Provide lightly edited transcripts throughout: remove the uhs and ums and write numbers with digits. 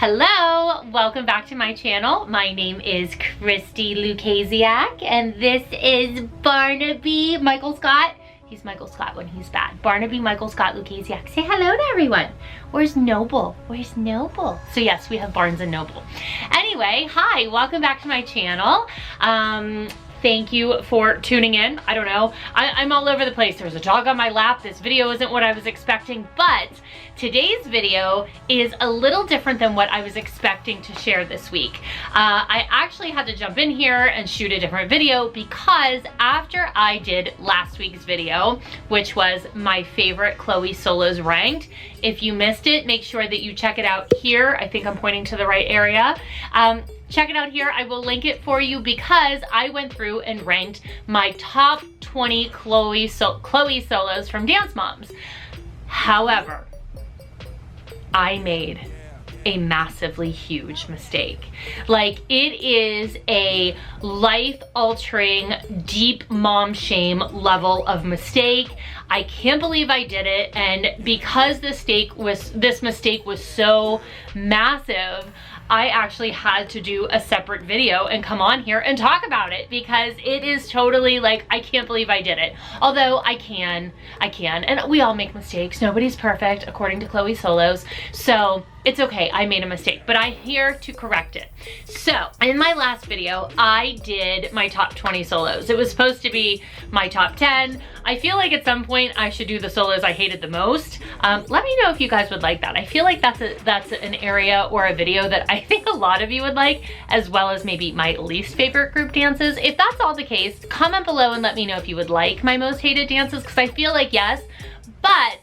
Hello, welcome back to my channel. My name is Christi Lukasiak and this is Barnaby Michael Scott. He's Michael Scott when he's bad. Barnaby Michael Scott Lukasiak. Say hello to everyone. Where's Noble? Where's Noble? So yes, we have Barnes and Noble. Anyway, hi, welcome back to my channel. Thank you for tuning in. I don't know, I'm all over the place. There's a dog on my lap. This video isn't what I was expecting, but today's video is a little different than what I was expecting to share this week. I actually had to jump in here and shoot a different video because after I did last week's video, which was my favorite Chloe solos ranked, if you missed it, make sure that you check it out here. I think I'm pointing to the right area. Check it out here. I will link it for you because I went through and ranked my top 20 Chloe solos from Dance Moms. However, I made a massively huge mistake. Like, it is a life-altering, deep mom shame level of mistake. I can't believe I did it, and because this mistake was so massive, I actually had to do a separate video and come on here and talk about it because it is totally like, I can't believe I did it. Although I can, and we all make mistakes. Nobody's perfect, according to Chloe Solos. So it's okay, I made a mistake, but I'm here to correct it. So in my last video, I did my top 20 solos. It was supposed to be my top 10. I feel like at some point I should do the solos I hated the most. Let me know if you guys would like that. I feel like that's an area or a video that I think a lot of you would like, as well as maybe my least favorite group dances. If that's all the case, comment below and let me know if you would like my most hated dances, because I feel like yes, but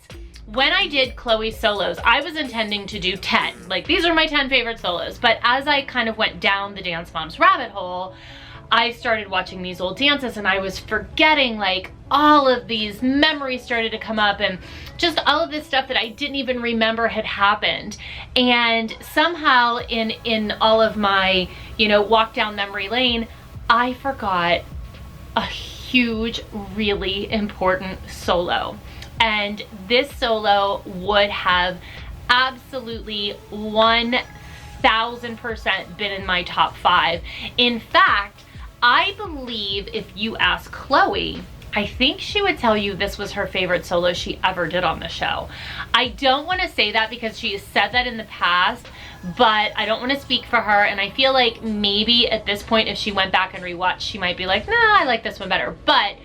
when I did Chloe solos, I was intending to do 10. Like, these are my 10 favorite solos. But as I kind of went down the Dance Moms rabbit hole, I started watching these old dances and I was forgetting, like, all of these memories started to come up and just all of this stuff that I didn't even remember had happened. And somehow in all of my, you know, walk down memory lane, I forgot a huge, really important solo. And this solo would have absolutely 1000% been in my top 5. In fact, I believe if you ask Chloe, I think she would tell you this was her favorite solo she ever did on the show. I don't want to say that because she has said that in the past, but I don't want to speak for her, and I feel like maybe at this point if she went back and rewatched, she might be like, nah, I like this one better. But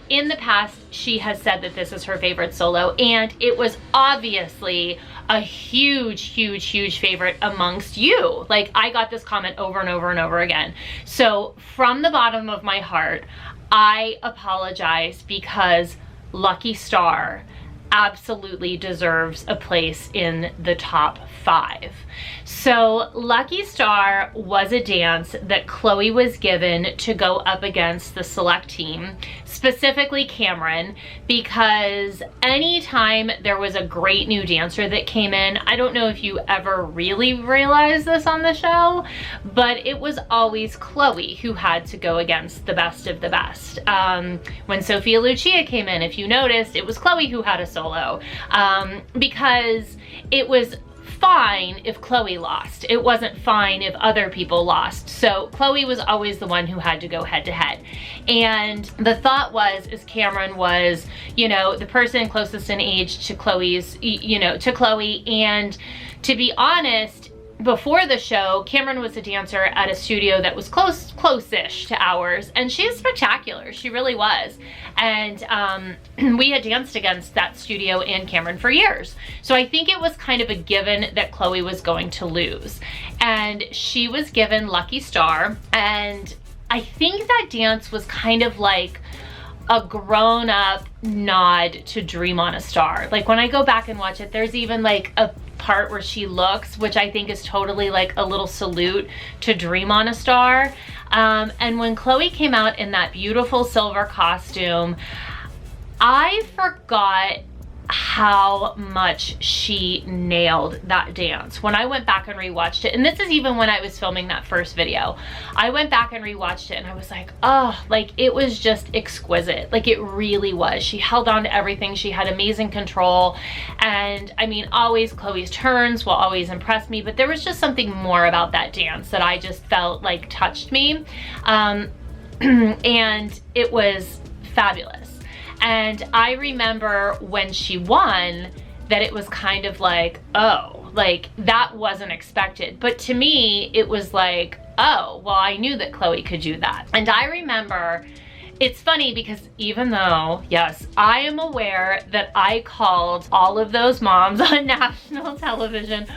in the past, she has said that this is her favorite solo, and it was obviously a huge, huge, huge favorite amongst you. Like, I got this comment over and over and over again. So from the bottom of my heart, I apologize because Lucky Star absolutely deserves a place in the top 5. So Lucky Star was a dance that Chloe was given to go up against the select team, specifically Cameron, because anytime there was a great new dancer that came in, I don't know if you ever really realized this on the show, but it was always Chloe who had to go against the best of the best. When Sophia Lucia came in, if you noticed, it was Chloe who had a solo, because it was fine if Chloe lost. It wasn't fine if other people lost. So Chloe was always the one who had to go head to head. And the thought was, is Cameron was, you know, the person closest in age to Chloe's, you know, to Chloe. And to be honest, before the show, Cameron was a dancer at a studio that was close-ish to ours, and she's spectacular. She really was. And we had danced against that studio and Cameron for years. So I think it was kind of a given that Chloe was going to lose. And she was given Lucky Star, and I think that dance was kind of like a grown-up nod to Dream on a Star. Like, when I go back and watch it, there's even like a part where she looks, which I think is totally like a little salute to Dream on a Star. And when Chloe came out in that beautiful silver costume, I forgot how much she nailed that dance. When I went back and rewatched it, and this is even when I was filming that first video, I went back and rewatched it and I was like, oh, like it was just exquisite. Like it really was. She held on to everything. She had amazing control. And I mean, always Chloe's turns will always impress me, but there was just something more about that dance that I just felt like touched me. And it was fabulous. And I remember when she won that it was kind of like, oh, like that wasn't expected. But to me, it was like, oh, well, I knew that Chloe could do that. And I remember, it's funny because even though, yes, I am aware that I called all of those moms on national television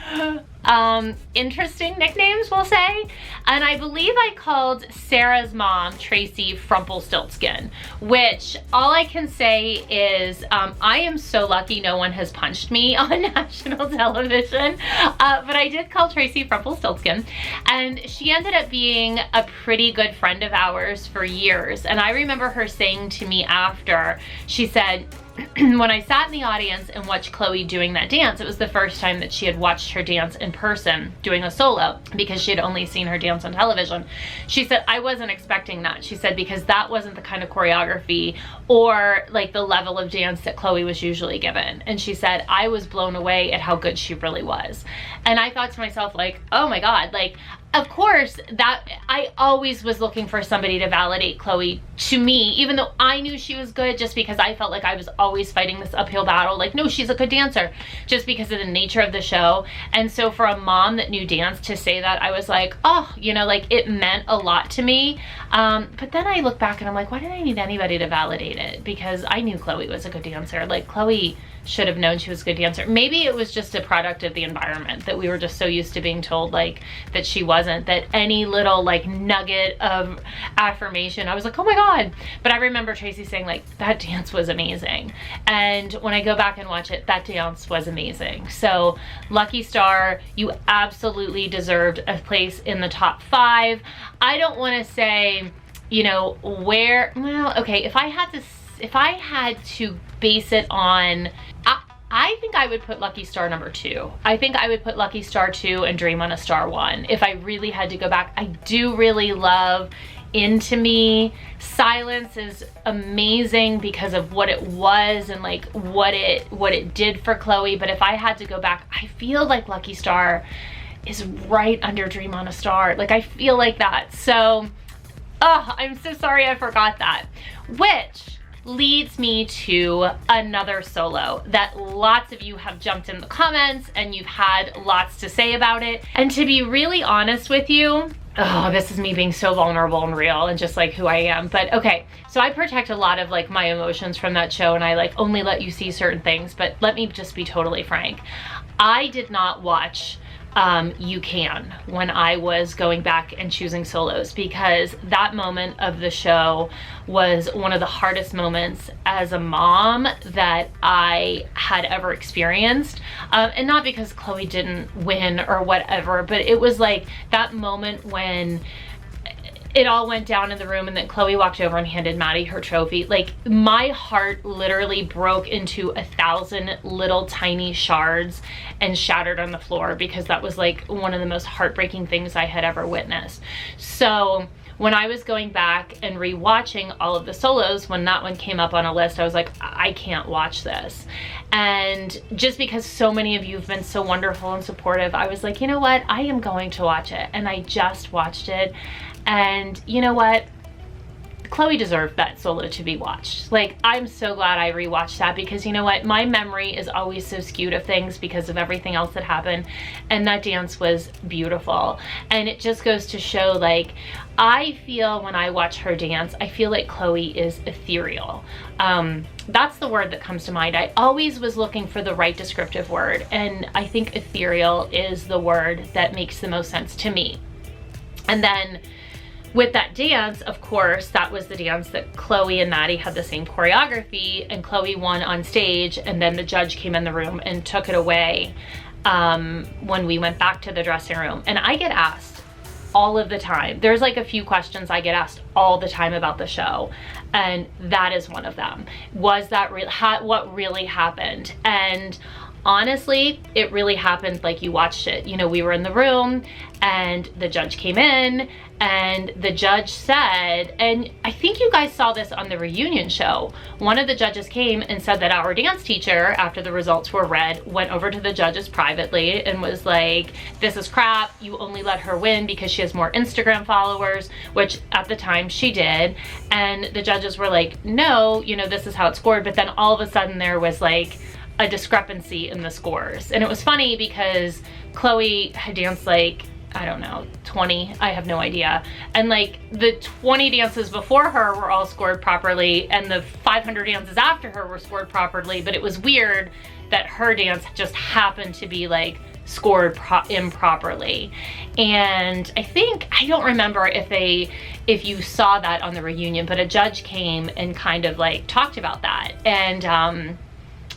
interesting nicknames, we'll say. And I believe I called Sarah's mom, Tracy Frumpelstiltskin, which all I can say is I am so lucky no one has punched me on national television. But I did call Tracy Frumpelstiltskin, and she ended up being a pretty good friend of ours for years. And I remember her saying to me after, she said, when I sat in the audience and watched Chloe doing that dance, it was the first time that she had watched her dance in person doing a solo, because she had only seen her dance on television. She said, I wasn't expecting that. She said, because that wasn't the kind of choreography or like the level of dance that Chloe was usually given. And she said, I was blown away at how good she really was. And I thought to myself, like, oh my God, like, of course, that I always was looking for somebody to validate Chloe to me, even though I knew she was good, just because I felt like I was always fighting this uphill battle. Like, no, she's a good dancer, just because of the nature of the show. And so for a mom that knew dance to say that, I was like, oh, you know, like it meant a lot to me. But then I look back and I'm like, why did I need anybody to validate it? Because I knew Chloe was a good dancer. Like, Chloe should have known she was a good dancer. Maybe it was just a product of the environment, that we were just so used to being told like that she wasn't, that any little like nugget of affirmation, I was like, oh my God. But I remember Tracy saying like, that dance was amazing. And when I go back and watch it, that dance was amazing. So lucky star, you absolutely deserved a place in the top 5. I don't want to say, you know, where, well, okay, if I had to base it on, I think I would put Lucky Star number 2. I think I would put Lucky Star 2 and Dream on a Star 1 if I really had to go back. I do really love Into Me. Silence is amazing because of what it was and like what it did for Chloe. But if I had to go back, I feel like Lucky Star is right under Dream on a Star. Like, I feel like that. So, oh, I'm so sorry I forgot that. Which leads me to another solo that lots of you have jumped in the comments and you've had lots to say about it. And to be really honest with you, oh, this is me being so vulnerable and real and just like who I am. But okay, so I protect a lot of like my emotions from that show, and I like only let you see certain things. But let me just be totally frank. I did not watch You Can when I was going back and choosing solos, because that moment of the show was one of the hardest moments as a mom that I had ever experienced. And not because Chloe didn't win or whatever, but it was like that moment when it all went down in the room and then Chloe walked over and handed Maddie her trophy. Like, my heart literally broke into 1,000 little tiny shards and shattered on the floor, because that was like one of the most heartbreaking things I had ever witnessed. So when I was going back and rewatching all of the solos, when that one came up on a list, I was like, I can't watch this. And just because so many of you have been so wonderful and supportive, I was like, you know what? I am going to watch it. And I just watched it. And you know what? Chloe deserved that solo to be watched. Like, I'm so glad I rewatched that, because you know what? My memory is always so skewed of things because of everything else that happened. And that dance was beautiful. And it just goes to show, like, I feel when I watch her dance, I feel like Chloe is ethereal. That's the word that comes to mind. I always was looking for the right descriptive word. And I think ethereal is the word that makes the most sense to me. And then with that dance, of course, that was the dance that Chloe and Maddie had the same choreography, and Chloe won on stage, and then the judge came in the room and took it away when we went back to the dressing room. And I get asked all of the time. There's like a few questions I get asked all the time about the show, and that is one of them. Was that what really happened? And honestly, it really happened like you watched it. You know, we were in the room and the judge came in and the judge said, and I think you guys saw this on the reunion show, one of the judges came and said that our dance teacher, after the results were read, went over to the judges privately and was like, this is crap, you only let her win because she has more Instagram followers, which at the time she did. And the judges were like, no, you know, this is how it's scored. But then all of a sudden there was like a discrepancy in the scores. And it was funny because Chloe had danced like, I don't know, 20, I have no idea. And like the 20 dances before her were all scored properly and the 500 dances after her were scored properly, but it was weird that her dance just happened to be like scored improperly. And I don't remember if you saw that on the reunion, but a judge came and kind of like talked about that. And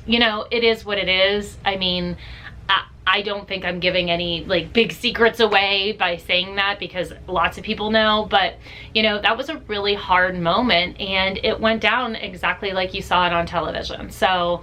you know, it is what it is. I mean, I don't think I'm giving any like big secrets away by saying that because lots of people know, but you know, that was a really hard moment and it went down exactly like you saw it on television. So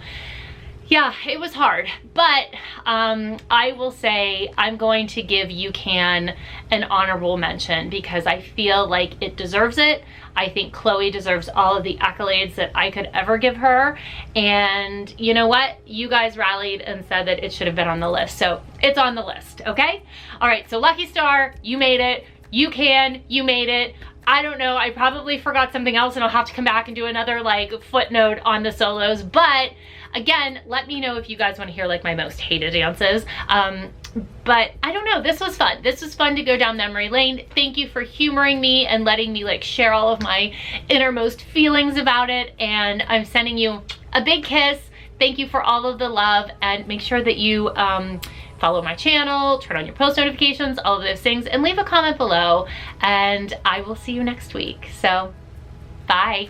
yeah, it was hard, but I will say I'm going to give UCAN an honorable mention because I feel like it deserves it. I think Chloe deserves all of the accolades that I could ever give her. And you know what? You guys rallied and said that it should have been on the list. So it's on the list, okay? All right, so Lucky Star, you made it. UCAN, you made it. I don't know, I probably forgot something else and I'll have to come back and do another like footnote on the solos. But again, let me know if you guys want to hear like my most hated dances. But I don't know, this was fun. This was fun to go down memory lane. Thank you for humoring me and letting me like share all of my innermost feelings about it. And I'm sending you a big kiss. Thank you for all of the love, and make sure that you follow my channel, turn on your post notifications, all of those things, and leave a comment below. And I will see you next week. So, bye.